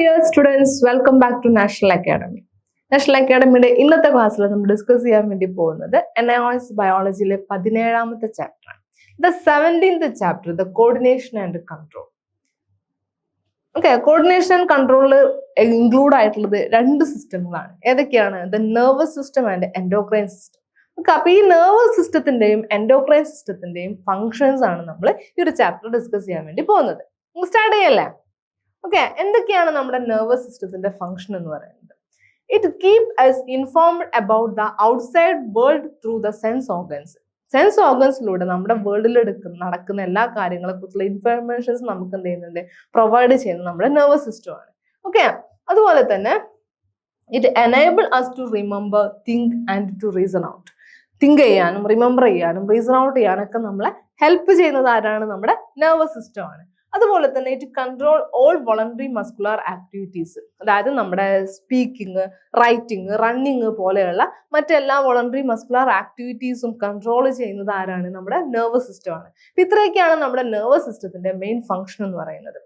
dear students, welcome back to National Academy. National Academy ഇന്നത്തെ ക്ലാസ്സിൽ നമ്മൾ ഡിസ്കസ് ചെയ്യാൻ വേണ്ടി പോകുന്നത് NIOS ബയോളജിയിലെ 17ാമത്തെ ചാപ്റ്റർ ആണ്. The 17th chapter, the coordination and control. Okay, coordination and control include ആയിട്ടുള്ളത് രണ്ട് സിസ്റ്റങ്ങളാണ്. ഏതൊക്കെയാണ്? The nervous system and endocrine system. Okay, അപ്പോൾ ഈ nervous സിസ്റ്റത്തിന്റെയും endocrine സിസ്റ്റത്തിന്റെയും ഫങ്ഷൻസ് ആണ് നമ്മൾ ഈ ഒരു ചാപ്റ്റർ ഡിസ്കസ് ചെയ്യാൻ വേണ്ടി പോകുന്നത്. സ്റ്റാർട്ട് ചെയ്യല്ലേ? ഓക്കെ, എന്തൊക്കെയാണ് നമ്മുടെ നെർവസ് സിസ്റ്റത്തിന്റെ ഫംഗ്ഷൻ എന്ന് പറയുന്നത്? It keep us informed about the outside world through the sense organs. Sense ഓർഗൻസിലൂടെ നമ്മുടെ വേൾഡിൽ നടക്കുന്ന എല്ലാ കാര്യങ്ങളെ കുറിച്ചുള്ള ഇൻഫർമേഷൻസ് നമുക്ക് എന്ത് ചെയ്യുന്നുണ്ട്? പ്രൊവൈഡ് ചെയ്യുന്നത് നമ്മുടെ നെർവസ് സിസ്റ്റം ആണ്. ഓക്കെ, അതുപോലെ തന്നെ it enable us to remember, think and to reason out. Think ചെയ്യാനും റിമെമ്പർ ചെയ്യാനും റീസൺ ഔട്ട് ചെയ്യാനൊക്കെ നമ്മളെ ഹെൽപ്പ് ചെയ്യുന്നത് ആരാണ്? നമ്മുടെ നെർവസ് സിസ്റ്റം ആണ്. അതുപോലെ തന്നെ it control all voluntary muscular activities, അതായത് നമ്മുടെ സ്പീക്കിംഗ്, റൈറ്റിംഗ്, റണ്ണിങ് പോലെയുള്ള മറ്റെല്ലാ വോളണ്ടറി മസ്കുലർ ആക്ടിവിറ്റീസും കൺട്രോൾ ചെയ്യുന്നത് ആരാണ്? നമ്മുടെ നെർവസ് സിസ്റ്റം ആണ്. ഇത്രയൊക്കെയാണ് നമ്മുടെ നെർവസ് സിസ്റ്റത്തിന്റെ മെയിൻ ഫംഗ്ഷൻ എന്ന് പറയുന്നത്.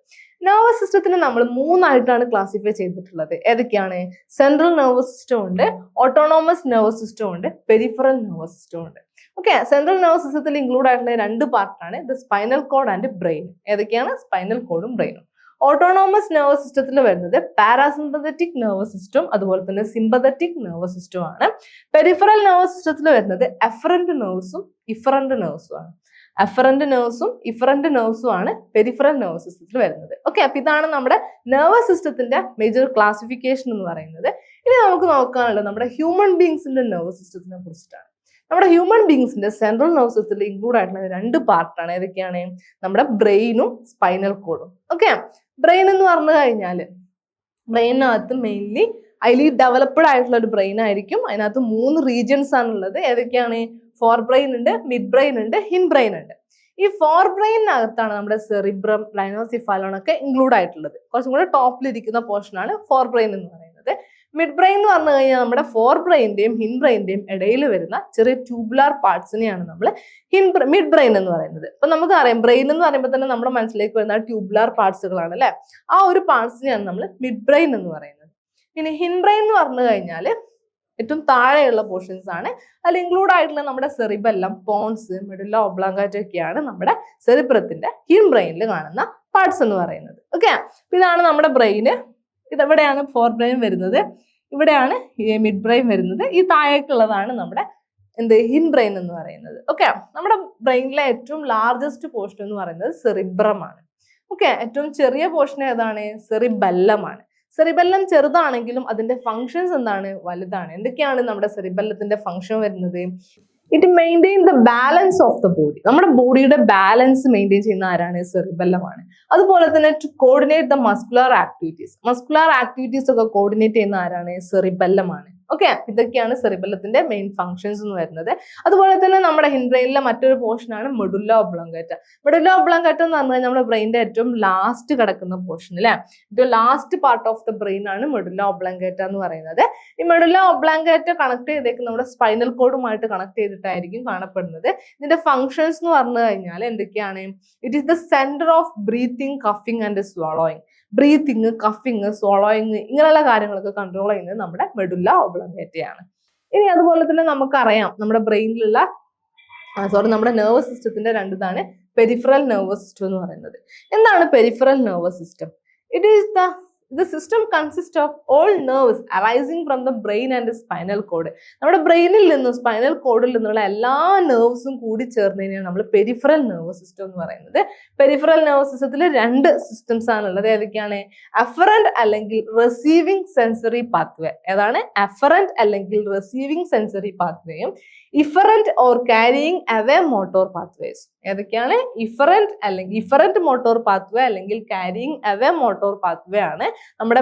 നെർവസ് സിസ്റ്റത്തിന് നമ്മൾ മൂന്നായിട്ടാണ് ക്ലാസിഫൈ ചെയ്തിട്ടുള്ളത്. ഏതൊക്കെയാണ്? സെൻട്രൽ നെർവസ് സിസ്റ്റം ഉണ്ട്, ഓട്ടോണോമസ് നെർവസ് സിസ്റ്റം ഉണ്ട്, പെരിഫറൽ നെർവസ് സിസ്റ്റം ഉണ്ട്. ഓക്കെ, സെൻട്രൽ നെർവസ് സിസ്റ്റത്തിൽ ഇൻക്ലൂഡ് ആയിട്ടുള്ള രണ്ട് പാർട്ടാണ് the spinal cord and brain. ഏതൊക്കെയാണ്? സ്പൈനൽ കോഡും ബ്രെയിനും. ഓട്ടോണോമസ് നെർവസ് സിസ്റ്റത്തിൽ വരുന്നത് പാരാസിമ്പത്തറ്റിക് നെർവസ് സിസ്റ്റം, അതുപോലെ തന്നെ സിമ്പത്തറ്റിക് നെർവസ് സിസ്റ്റം ആണ്. പെരിഫറൽ നെർവസ് സിസ്റ്റത്തിൽ വരുന്നത് എഫറന്റ് നെർവ്സും ഇഫറന്റ് നെർവ്സും ആണ്. എഫറന്റ് നെർവ്സും ഇഫറന്റ് നെർവ്സും ആണ് പെരിഫറൽ നെർവസ് സിസ്റ്റത്തിൽ വരുന്നത്. ഓക്കെ, അപ്പൊ ഇതാണ് നമ്മുടെ നെർവസ് സിസ്റ്റത്തിന്റെ മേജർ ക്ലാസിഫിക്കേഷൻ എന്ന് പറയുന്നത്. ഇനി നമുക്ക് നോക്കാനുള്ളത് നമ്മുടെ ഹ്യൂമൻ ബീങ്സിന്റെ നെർവസ് സിസ്റ്റത്തിനെ കുറിച്ചിട്ടാണ്. നമ്മുടെ ഹ്യൂമൻ ബീങ്സിന്റെ സെൻട്രൽ നെർവസ് സിസ്റ്റത്തിൽ ഇൻക്ലൂഡ് ആയിട്ടുള്ള രണ്ട് പാർട്ടാണ്. ഏതൊക്കെയാണ്? നമ്മുടെ ബ്രെയിനും സ്പൈനൽ കോഡും. ഓക്കെ, ബ്രെയിൻ എന്ന് പറഞ്ഞു കഴിഞ്ഞാല് ബ്രെയിനകത്ത് മെയിൻലി ഹൈലി ഡെവലപ്ഡ് ആയിട്ടുള്ള ഒരു ബ്രെയിൻ ആയിരിക്കും. അതിനകത്ത് 3 റീജിയൻസ് ആണുള്ളത്. ഏതൊക്കെയാണ്? ഫോർ ബ്രെയിൻ ഉണ്ട്, മിഡ് ബ്രെയിൻ ഉണ്ട്, ഹിൻ ബ്രെയിൻ ഉണ്ട്. ഈ ഫോർ ബ്രെയിനകത്താണ് നമ്മുടെ സെറിബ്രം, ലൈനോസിഫാലോൺ ഒക്കെ ഇൻക്ലൂഡ് ആയിട്ടുള്ളത്. കുറച്ചും കൂടെ ടോപ്പിലിരിക്കുന്ന പോർഷൻ ആണ് ഫോർ ബ്രെയിൻ എന്ന് പറയുന്നത്. മിഡ് ബ്രെയിൻ എന്ന് പറഞ്ഞു കഴിഞ്ഞാൽ നമ്മുടെ ഫോർ ബ്രെയിന്റെയും ഹിൻ ബ്രെയിന്റെയും ഇടയിൽ വരുന്ന ചെറിയ ട്യൂബുലാർ പാർട്സിനെയാണ് നമ്മൾ മിഡ് ബ്രെയിൻ എന്ന് പറയുന്നത്. അപ്പൊ നമുക്ക് അറിയാം, ബ്രെയിൻ എന്ന് പറയുമ്പോൾ തന്നെ നമ്മുടെ മനസ്സിലേക്ക് വരുന്ന ട്യൂബുലാർ പാർട്സുകളാണ് അല്ലെ. ആ ഒരു പാർട്സിനെയാണ് നമ്മൾ മിഡ് ബ്രെയിൻ എന്ന് പറയുന്നത്. ഇനി ഹിൻ ബ്രെയിൻ എന്ന് പറഞ്ഞു കഴിഞ്ഞാൽ ഏറ്റവും താഴെയുള്ള പോർഷൻസ് ആണ്. അതിൽ ഇൻക്ലൂഡ് ആയിട്ടുള്ള നമ്മുടെ സെറിബെല്ലം, പോൺസ്, മെഡുല്ല ഒബ്ലാങ്കാറ്റ ഒക്കെയാണ് നമ്മുടെ സെറിബ്രത്തിന്റെ ഹിൻ ബ്രെയിനിൽ കാണുന്ന പാർട്സ് എന്ന് പറയുന്നത്. ഓക്കെ, ഇതാണ് നമ്മുടെ ബ്രെയിന്. ഇതെവിടെയാണ് ഫോർ ബ്രെയിൻ വരുന്നത്, ഇവിടെയാണ് മിഡ് ബ്രെയിൻ വരുന്നത്. ഈ താഴേക്കുള്ളതാണ് നമ്മുടെ ഹിൻ ബ്രെയിൻ എന്ന് പറയുന്നത്. ഓക്കെ, നമ്മുടെ ബ്രെയിനിലെ ഏറ്റവും ലാർജസ്റ്റ് പോർഷൻ എന്ന് പറയുന്നത് സെറിബ്രം ആണ്. ഓക്കെ, ഏറ്റവും ചെറിയ പോർഷൻ ഏതാണ്? സെറിബെല്ലം ആണ്. സെറിബെല്ലം ചെറുതാണെങ്കിലും അതിന്റെ ഫങ്ഷൻസ് എന്താണ്? വലുതാണ്. എന്തൊക്കെയാണ് നമ്മുടെ സെറിബെല്ലത്തിന്റെ ഫങ്ഷൻ വരുന്നത്? It maintain the balance of the body. നമ്മുടെ ബോഡിയുടെ ബാലൻസ് മെയിൻറ്റെയിൻ ചെയ്യുന്ന ആരാണ്? സെറിബെല്ലമാണ്. അതുപോലെ തന്നെ to coordinate the muscular activities ഒക്കെ കോർഡിനേറ്റ് ചെയ്യുന്ന ആരാണ്? സെറിബെല്ലമാണ്. ഓക്കെ, ഇതൊക്കെയാണ് സെറിബെല്ലത്തിന്റെ മെയിൻ ഫങ്ഷൻസ് എന്ന് വരുന്നത്. അതുപോലെ തന്നെ നമ്മുടെ ഹിൻ ബ്രെയിനിലെ മറ്റൊരു പോർഷൻ ആണ് മെഡുല്ല ഒബ്ലാങ്കാറ്റ. മെഡുല്ല ഒബ്ലാങ്കാറ്റ എന്ന് പറഞ്ഞാൽ നമ്മുടെ ബ്രെയിനിന്റെ ഏറ്റവും ലാസ്റ്റ് കിടക്കുന്ന പോർഷൻ അല്ലെ, ഏറ്റവും last part of the brain ആണ് മെഡുല്ല ഒബ്ലാങ്കാറ്റ എന്ന് പറയുന്നത്. ഈ മെഡുല്ല ഒബ്ലാങ്കാറ്റ കണക്ട് ചെയ്തേക്ക് നമ്മുടെ സ്പൈനൽ കോഡുമായിട്ട് കണക്ട് ചെയ്തിട്ടായിരിക്കും കാണപ്പെടുന്നത്. ഇതിന്റെ ഫങ്ഷൻസ് എന്ന് പറഞ്ഞു കഴിഞ്ഞാൽ എന്തൊക്കെയാണ്? It is the centre of breathing, കഫിങ് ആൻഡ് സ്വോളോയിങ്. ബ്രീത്തിങ്, കഫിങ്, സ്വോളോയിങ് ഇങ്ങനെയുള്ള കാര്യങ്ങളൊക്കെ കൺട്രോൾ ചെയ്യുന്നത് നമ്മുടെ മെഡുല്ല ഒബ്ലാങ്കാറ്റയാണ്. ഇനി അതുപോലെ തന്നെ നമുക്കറിയാം നമ്മുടെ ബ്രെയിനിലുള്ള നമ്മുടെ നെർവസ് സിസ്റ്റത്തിന്റെ രണ്ടിതാണ് പെരിഫറൽ നെർവസ് സിസ്റ്റം എന്ന് പറയുന്നത്. എന്താണ് peripheral nervous system? It is the system consists of all nerves arising from the brain and the spinal cord. നമ്മുടെ ബ്രെയിനിൽ നിന്നും സ്പൈനൽ കോഡിൽ നിന്നുള്ള എല്ലാ നെർവ്സും കൂടി ചേർന്നതിനെയാണ് നമ്മൾ പെരിഫറൽ നെർവസ് സിസ്റ്റം എന്ന് പറയുന്നത്. പെരിഫറൽ നെർവസ് സിസ്റ്റത്തിൽ രണ്ട് സിസ്റ്റംസ് ആണുള്ളത്. ഏതൊക്കെയാണ്? അഫറന്റ് അല്ലെങ്കിൽ റിസീവിംഗ് സെൻസറി പാത്വേ. ഏതാണ്? അഫറന്റ് അല്ലെങ്കിൽ റിസീവിംഗ് സെൻസറി പാത്വേയും efferent or carrying away motor pathways. ഏതൊക്കെയാണ്? ഇഫറന്റ് മോട്ടോർ പാത്വേ അല്ലെങ്കിൽ ക്യാരിയിങ് അവേ മോട്ടോർ പാത്വേ ആണ് നമ്മുടെ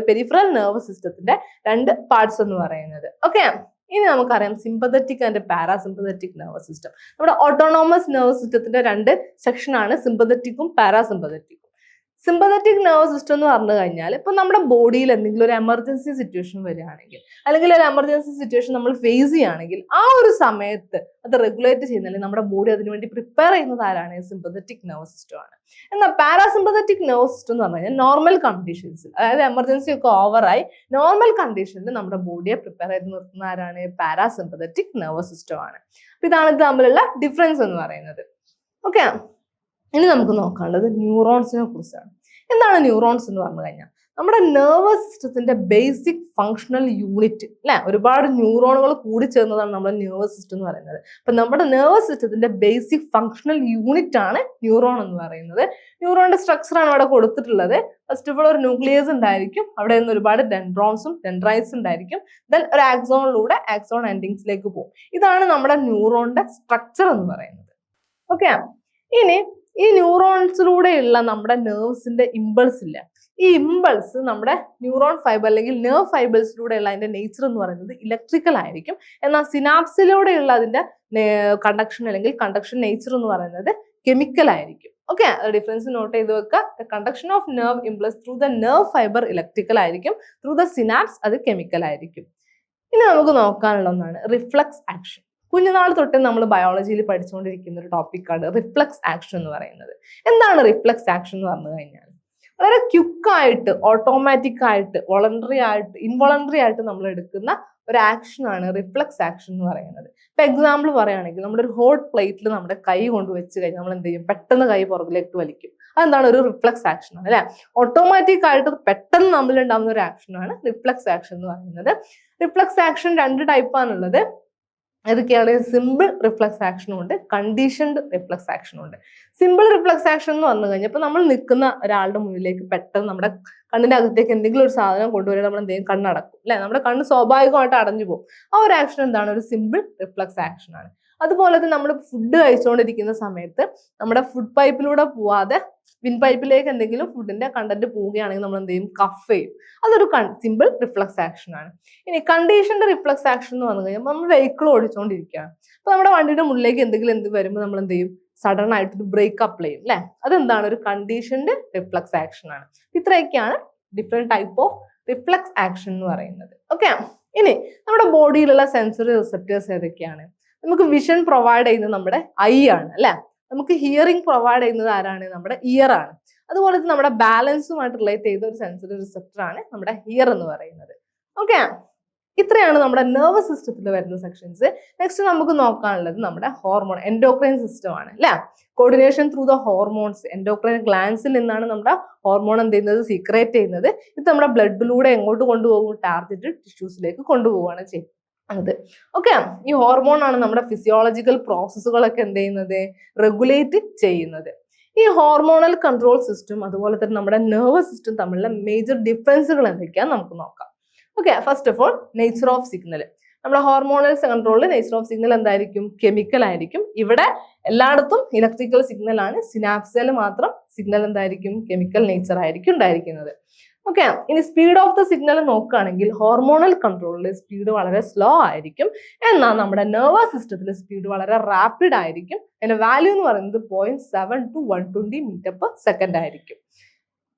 പെരിഫറൽ നെർവസ് സിസ്റ്റത്തിന്റെ രണ്ട് പാർട്സ് എന്ന് പറയുന്നത്. ഓക്കെ, ഇനി നമുക്കറിയാം sympathetic and parasympathetic nervous system. നമ്മുടെ ഓട്ടോണോമസ് നെർവസ് സിസ്റ്റത്തിന്റെ രണ്ട് സെക്ഷൻ ആണ് സിമ്പത്തറ്റിക്കും പാരാസിമ്പത്തറ്റിക്കും. സിമ്പതറ്റിക് നെർവസ് സിസ്റ്റം എന്ന് പറഞ്ഞു കഴിഞ്ഞാൽ ഇപ്പൊ നമ്മുടെ ബോഡിയിൽ എന്തെങ്കിലും ഒരു എമർജൻസി സിറ്റുവേഷൻ വരികയാണെങ്കിൽ അല്ലെങ്കിൽ ഒരു എമർജൻസി സിറ്റുവേഷൻ നമ്മൾ ഫേസ് ചെയ്യുകയാണെങ്കിൽ ആ ഒരു സമയത്ത് അത് റെഗുലേറ്റ് ചെയ്യുന്നില്ല നമ്മുടെ ബോഡി അതിനുവേണ്ടി പ്രിപ്പയർ ചെയ്യുന്നത് ആരാണ്? സിമ്പതറ്റിക് നെർവസ് സിസ്റ്റം ആണ്. എന്നാൽ പാരാസിമ്പതറ്റിക് നെർവസ് സിസ്റ്റം എന്ന് പറഞ്ഞു കഴിഞ്ഞാൽ നോർമൽ കണ്ടീഷൻസിൽ, അതായത് എമർജൻസി ഒക്കെ ഓവറായി നോർമൽ കണ്ടീഷനിൽ നമ്മുടെ ബോഡിയെ പ്രിപ്പയർ ചെയ്ത് നിർത്തുന്ന ആരാണ്? പാരാസിമ്പതറ്റിക് നെർവസ് സിസ്റ്റം ആണ്. അപ്പൊ ഇതാണ് ഇത് തമ്മിലുള്ള ഡിഫറൻസ് എന്ന് പറയുന്നത്. ഓക്കെ, ഇനി നമുക്ക് നോക്കാനുള്ളത് ന്യൂറോൺസിനെ കുറിച്ചാണ്. എന്താണ് ന്യൂറോൺസ് എന്ന് പറഞ്ഞു കഴിഞ്ഞാൽ നമ്മുടെ നെർവസ് സിസ്റ്റത്തിന്റെ ബേസിക് ഫങ്ഷണൽ യൂണിറ്റ് അല്ലെ. ഒരുപാട് ന്യൂറോണുകൾ കൂടി ചേർന്നതാണ് നമ്മുടെ നെർവസ് സിസ്റ്റം എന്ന് പറയുന്നത്. അപ്പൊ നമ്മുടെ നെർവസ് സിസ്റ്റത്തിന്റെ ബേസിക് ഫങ്ഷണൽ യൂണിറ്റ് ആണ് ന്യൂറോൺ എന്ന് പറയുന്നത്. ന്യൂറോണിന്റെ സ്ട്രക്ചർ ആണ് അവിടെ കൊടുത്തിട്ടുള്ളത്. ഫസ്റ്റ് ഓഫ് ഓൾ ഒരു ന്യൂക്ലിയസ് ഉണ്ടായിരിക്കും, അവിടെ നിന്ന് ഒരുപാട് ഡെൻഡ്രോൺസും ഡെൻഡ്രൈറ്റ്സ് ഉണ്ടായിരിക്കും. ദെൻ ഒരു ആക്സോണിലൂടെ ആക്സോൺ എൻഡിങ്സിലേക്ക് പോകും. ഇതാണ് നമ്മുടെ ന്യൂറോണിന്റെ സ്ട്രക്ചർ എന്ന് പറയുന്നത്. ഓക്കെ, ഇനി ഈ ന്യൂറോൺസിലൂടെയുള്ള നമ്മുടെ നെർവ്സിന്റെ ഇമ്പൾസ് ഇല്ല, ഈ ഇമ്പൾസ് നമ്മുടെ ന്യൂറോൺ ഫൈബർ അല്ലെങ്കിൽ നെർവ് ഫൈബേഴ്സിലൂടെയുള്ള അതിന്റെ നേച്ചർ എന്ന് പറയുന്നത് ഇലക്ട്രിക്കൽ ആയിരിക്കും. എന്നാൽ സിനാപ്സിലൂടെയുള്ള അതിന്റെ കണ്ടക്ഷൻ അല്ലെങ്കിൽ കണ്ടക്ഷൻ നേച്ചർ എന്ന് പറയുന്നത് കെമിക്കൽ ആയിരിക്കും. ഓക്കെ, ഡിഫറൻസ് നോട്ട് ചെയ്ത് വെക്കുക. The conduction of nerve impulse through the nerve fibre electrical ആയിരിക്കും, ത്രൂ ദ സിനാപ്സ് അത് കെമിക്കൽ ആയിരിക്കും. ഇനി നമുക്ക് നോക്കാനുള്ള ഒന്നാണ് റിഫ്ലക്സ് ആക്ഷൻ. കുഞ്ഞുനാൾ തൊട്ട് നമ്മൾ ബയോളജിയിൽ പഠിച്ചുകൊണ്ടിരിക്കുന്ന ഒരു ടോപ്പിക്കാണ് റിഫ്ലക്സ് ആക്ഷൻ എന്ന് പറയുന്നത്. എന്താണ് റിഫ്ലക്സ് ആക്ഷൻ എന്ന് പറഞ്ഞു കഴിഞ്ഞാൽ വളരെ ക്വിക്കായിട്ട് ഓട്ടോമാറ്റിക് ആയിട്ട് വോളണ്ടറി ആയിട്ട് ഇൻവോളണ്ടറി ആയിട്ട് നമ്മൾ എടുക്കുന്ന ഒരു ആക്ഷനാണ് റിഫ്ലക്സ് ആക്ഷൻ എന്ന് പറയുന്നത്. ഇപ്പൊ എക്സാമ്പിൾ പറയുകയാണെങ്കിൽ നമ്മുടെ ഒരു ഹോട്ട് പ്ലേറ്റിൽ നമ്മുടെ കൈ കൊണ്ട് വെച്ച് കഴിഞ്ഞാൽ നമ്മൾ എന്ത് ചെയ്യും? പെട്ടെന്ന് കൈ പുറകിലേക്ക് വലിക്കും. അതെന്താണ്? ഒരു റിഫ്ലക്സ് ആക്ഷൻ ആണ് അല്ലെ. ഓട്ടോമാറ്റിക് ആയിട്ട് പെട്ടെന്ന് നമ്മൾ ഉണ്ടാകുന്ന ഒരു ആക്ഷനാണ് റിഫ്ലക്സ് ആക്ഷൻ എന്ന് പറയുന്നത്. റിഫ്ലക്സ് ആക്ഷൻ 2 ടൈപ്പാണുള്ളത്. ഏതൊക്കെയാണ്? സിമ്പിൾ റിഫ്ലക്സ് ആക്ഷനും ഉണ്ട്, കണ്ടീഷൻഡ് റിഫ്ലക്സ് ആക്ഷനും ഉണ്ട്. സിമ്പിൾ റിഫ്ലക്സ് ആക്ഷൻ എന്ന് പറഞ്ഞു കഴിഞ്ഞാൽ ഇപ്പൊ നമ്മൾ നിൽക്കുന്ന ഒരാളുടെ മുന്നിലേക്ക് പെട്ടെന്ന് നമ്മുടെ കണ്ണിന്റെ അകത്തേക്ക് എന്തെങ്കിലും ഒരു സാധനം കൊണ്ടുവരാൻ നമ്മൾ എന്തെങ്കിലും കണ്ണടക്കും അല്ലെ, നമ്മുടെ കണ്ണ് സ്വാഭാവികമായിട്ട് അടഞ്ഞു പോകും. ആ ഒരു ആക്ഷൻ എന്താണ്? ഒരു സിമ്പിൾ റിഫ്ലക്സ് ആക്ഷൻ ആണ്. അതുപോലെ തന്നെ നമ്മൾ ഫുഡ് കഴിച്ചുകൊണ്ടിരിക്കുന്ന സമയത്ത് നമ്മുടെ ഫുഡ് പൈപ്പിലൂടെ പോവാതെ വിൻ പൈപ്പിലേക്ക് എന്തെങ്കിലും ഫുഡിന്റെ കണ്ടന്റ് പോവുകയാണെങ്കിൽ നമ്മൾ എന്ത് ചെയ്യും? കഫ് ചെയ്യും. അതൊരു സിമ്പിൾ റിഫ്ലക്സ് ആക്ഷൻ ആണ്. ഇനി കണ്ടീഷൻഡ് റിഫ്ലക്സ് ആക്ഷൻ എന്ന് പറഞ്ഞു കഴിഞ്ഞാൽ നമ്മൾ വെഹിക്കിൾ ഓടിച്ചുകൊണ്ടിരിക്കുകയാണ്. അപ്പൊ നമ്മുടെ വണ്ടിയുടെ മുന്നിലേക്ക് എന്തെങ്കിലും വരുമ്പോൾ നമ്മൾ എന്ത് ചെയ്യും? സഡൻ ആയിട്ട് ഒരു ബ്രേക്ക് അപ്ലൈ ചെയ്യും അല്ലെ. അതെന്താണ്? ഒരു കണ്ടീഷൻഡ് റിഫ്ലക്സ് ആക്ഷൻ ആണ്. ഇത്രയൊക്കെയാണ് different type of reflux action എന്ന് പറയുന്നത്. ഓക്കെ, ഇനി നമ്മുടെ ബോഡിയിലുള്ള സെൻസറി റിസെപ്റ്റേഴ്സ് ഏതൊക്കെയാണ്? നമുക്ക് വിഷൻ പ്രൊവൈഡ് ചെയ്യുന്നത് നമ്മുടെ ഐ ആണ് അല്ലെ. നമുക്ക് ഹിയറിംഗ് പ്രൊവൈഡ് ചെയ്യുന്നത് ആരാണ്? നമ്മുടെ ഇയർ ആണ്. അതുപോലെ തന്നെ നമ്മുടെ ബാലൻസുമായിട്ട് റിലേറ്റ് ചെയ്ത ഒരു സെൻസറി റിസെപ്റ്റർ ആണ് നമ്മുടെ ഹിയർ എന്ന് പറയുന്നത്. ഓക്കെ, ഇത്രയാണ് നമ്മുടെ നെർവസ് സിസ്റ്റത്തിൽ വരുന്ന സെക്ഷൻസ്. നെക്സ്റ്റ് നമുക്ക് നോക്കാനുള്ളത് നമ്മുടെ ഹോർമോൺ എൻഡോക്രൈൻ സിസ്റ്റം ആണ് അല്ലെ. Coordination through the hormones. Endocrine ഗ്ലാൻസിൽ നിന്നാണ് നമ്മുടെ ഹോർമോൺ എന്ത് ചെയ്യുന്നത്? സീക്രേറ്റ് ചെയ്യുന്നത്. ഇത് നമ്മുടെ ബ്ലഡിലൂടെ എങ്ങോട്ട് കൊണ്ടുപോകും? ടാർഗറ്റഡ് ടിഷ്യൂസിലേക്ക് കൊണ്ടുപോവുകയാണ് ചെയ്യുന്നത്. ഓക്കെ, ഈ ഹോർമോൺ ആണ് നമ്മുടെ ഫിസിയോളജിക്കൽ പ്രോസസ്സുകളൊക്കെ എന്ത് ചെയ്യുന്നത്? റെഗുലേറ്റ് ചെയ്യുന്നത്. ഈ ഹോർമോണൽ കൺട്രോൾ സിസ്റ്റം അതുപോലെ തന്നെ നമ്മുടെ നെർവസ് സിസ്റ്റം തമ്മിലുള്ള മേജർ ഡിഫറൻസുകൾ എന്തൊക്കെയാന്ന് നമുക്ക് നോക്കാം. Okay, first of all nature of signal. നമ്മുടെ ഹോർമോണൽ കൺട്രോളിൽ നേച്ചർ ഓഫ് സിഗ്നൽ എന്തായിരിക്കും? കെമിക്കൽ ആയിരിക്കും. ഇവിടെ എല്ലായിടത്തും ഇലക്ട്രിക്കൽ സിഗ്നൽ ആണ്. സിനാപ്സിൽ മാത്രം സിഗ്നൽ എന്തായിരിക്കും? കെമിക്കൽ നേച്ചർ ആയിരിക്കും ഉണ്ടായിരിക്കുന്നത്. ഓക്കെ, ഇനി സ്പീഡ് ഓഫ് ദ സിഗ്നൽ നോക്കുകയാണെങ്കിൽ ഹോർമോണൽ കൺട്രോളിൽ സ്പീഡ് വളരെ സ്ലോ ആയിരിക്കും. എന്നാൽ നമ്മുടെ നെർവസ് സിസ്റ്റത്തിൽ സ്പീഡ് വളരെ റാപ്പിഡ് ആയിരിക്കും. അതിന്റെ വാല്യൂ എന്ന് പറയുന്നത് 0.7 to 120 മീറ്റർ/സെക്കൻഡ് ആയിരിക്കും.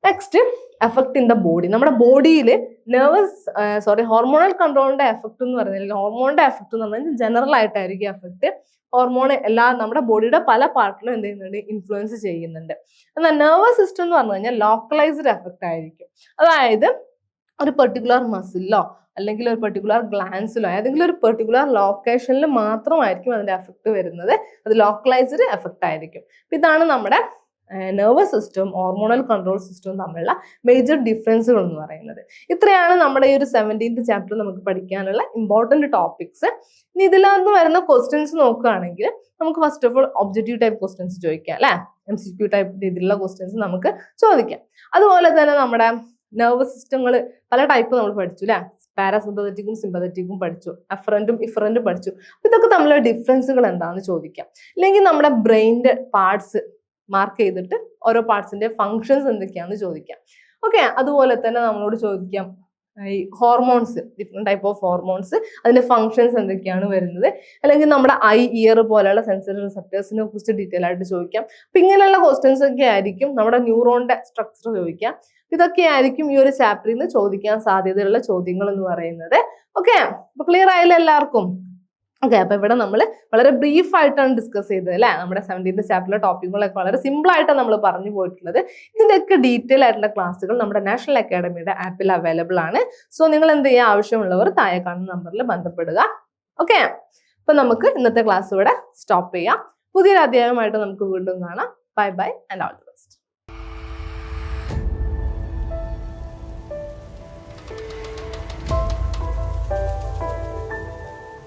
Next effect in the body. നമ്മുടെ ബോഡിയിൽ ഹോർമോണൽ കൺട്രോളിന്റെ എഫക്ട് എന്ന് പറയുന്നത് ഹോർമോണിന്റെ എഫക്ട് എന്ന് പറഞ്ഞാൽ ജനറൽ ആയിട്ടായിരിക്കും എഫക്ട്. ഹോർമോൺ നമ്മുടെ ബോഡിയുടെ പല പാർട്ടിലും എന്ത് ചെയ്യുന്നുണ്ട്? ഇൻഫ്ലുവൻസ് ചെയ്യുന്നുണ്ട്. എന്നാൽ നെർവസ് സിസ്റ്റം എന്ന് പറഞ്ഞു കഴിഞ്ഞാൽ ലോക്കലൈസ്ഡ് എഫക്ട് ആയിരിക്കും. അതായത് ഒരു പെർട്ടിക്കുലർ മസിലോ അല്ലെങ്കിൽ ഒരു പെർട്ടിക്കുലർ ഗ്ലാൻസിലോ ഏതെങ്കിലും ഒരു പെർട്ടിക്കുലർ ലൊക്കേഷനിൽ മാത്രമായിരിക്കും അതിന്റെ എഫക്ട് വരുന്നത്. അത് ലോക്കലൈസ്ഡ് എഫക്ട് ആയിരിക്കും. ഇതാണ് നമ്മുടെ നെർവസ് സിസ്റ്റവും ഹോർമോണൽ കൺട്രോൾ സിസ്റ്റവും തമ്മിലുള്ള മേജർ ഡിഫറൻസുകൾ എന്ന് പറയുന്നത്. ഇത്രയാണ് നമ്മുടെ ഈ ഒരു 17th ചാപ്റ്റർ നമുക്ക് പഠിക്കാനുള്ള ഇമ്പോർട്ടന്റ് ടോപ്പിക്സ്. ഇനി ഇതിലൊന്ന് വരുന്ന ക്വസ്റ്റ്യൻസ് നോക്കുകയാണെങ്കിൽ നമുക്ക് first of all objective type questions ചോദിക്കാം അല്ലെ. MCQ ടൈപ്പ് രീതിയിലുള്ള ക്വസ്റ്റ്യൻസ് നമുക്ക് ചോദിക്കാം. അതുപോലെ തന്നെ നമ്മുടെ നെർവസ് സിസ്റ്റങ്ങൾ പല ടൈപ്പ് നമ്മൾ പഠിച്ചു അല്ലെ. പാരാസിമ്പതറ്റിക്കും സിമ്പതറ്റിക്കും പഠിച്ചു, അഫറന്റും ഇഫറന്റും പഠിച്ചു. ഇതൊക്കെ തമ്മിലുള്ള ഡിഫറൻസുകൾ എന്താണെന്ന് ചോദിക്കാം. അല്ലെങ്കിൽ നമ്മുടെ ബ്രെയിനിന്റെ പാർട്സ് മാർക്ക് ചെയ്തിട്ട് ഓരോ പാർട്സിന്റെ ഫങ്ഷൻസ് എന്തൊക്കെയാണെന്ന് ചോദിക്കാം. ഓക്കെ, അതുപോലെ തന്നെ നമ്മളോട് ചോദിക്കാം ഈ hormones, different type of hormones, അതിന്റെ ഫങ്ഷൻസ് എന്തൊക്കെയാണ് വരുന്നത്, അല്ലെങ്കിൽ നമ്മുടെ ഐ, ഇയർ പോലെയുള്ള സെൻസറി റിസപ്റ്റേഴ്സിനെ കുറിച്ച് ഡീറ്റെയിൽ ആയിട്ട് ചോദിക്കാം. അപ്പൊ ഇങ്ങനെയുള്ള ക്വസ്റ്റ്യൻസ് ഒക്കെ ആയിരിക്കും നമ്മുടെ ന്യൂറോണിന്റെ സ്ട്രക്ചർ ചോദിക്കാം. ഇതൊക്കെ ആയിരിക്കും ഈ ഒരു ചാപ്റ്ററിൽ നിന്ന് ചോദിക്കാൻ സാധ്യതയുള്ള ചോദ്യങ്ങൾ എന്ന് പറയുന്നത്. ഓക്കെ, അപ്പൊ ക്ലിയർ ആയില്ല എല്ലാവർക്കും? ഓക്കെ, അപ്പൊ ഇവിടെ നമ്മൾ വളരെ ബ്രീഫ് ആയിട്ടാണ് ഡിസ്കസ് ചെയ്തത് അല്ലെ. നമ്മുടെ 17th ചാപ്റ്ററിലെ ടോപ്പിക്കുകളൊക്കെ വളരെ സിമ്പിൾ ആയിട്ടാണ് നമ്മൾ പറഞ്ഞു പോയിട്ടുള്ളത്. ഇതിന്റെയൊക്കെ ഡീറ്റെയിൽ ആയിട്ടുള്ള ക്ലാസ്സുകൾ നമ്മുടെ നാഷണൽ അക്കാഡമിയുടെ ആപ്പിൽ അവൈലബിൾ ആണ്. സോ നിങ്ങൾ എന്ത് ചെയ്യുക, ആവശ്യമുള്ളവർ താഴെ കാണുന്ന നമ്പറിൽ ബന്ധപ്പെടുക. ഓക്കെ, അപ്പൊ നമുക്ക് ഇന്നത്തെ ക്ലാസ് ഇവിടെ സ്റ്റോപ്പ് ചെയ്യാം. പുതിയൊരു അധ്യായമായിട്ട് നമുക്ക് വീണ്ടും കാണാം. Bye bye and all the best.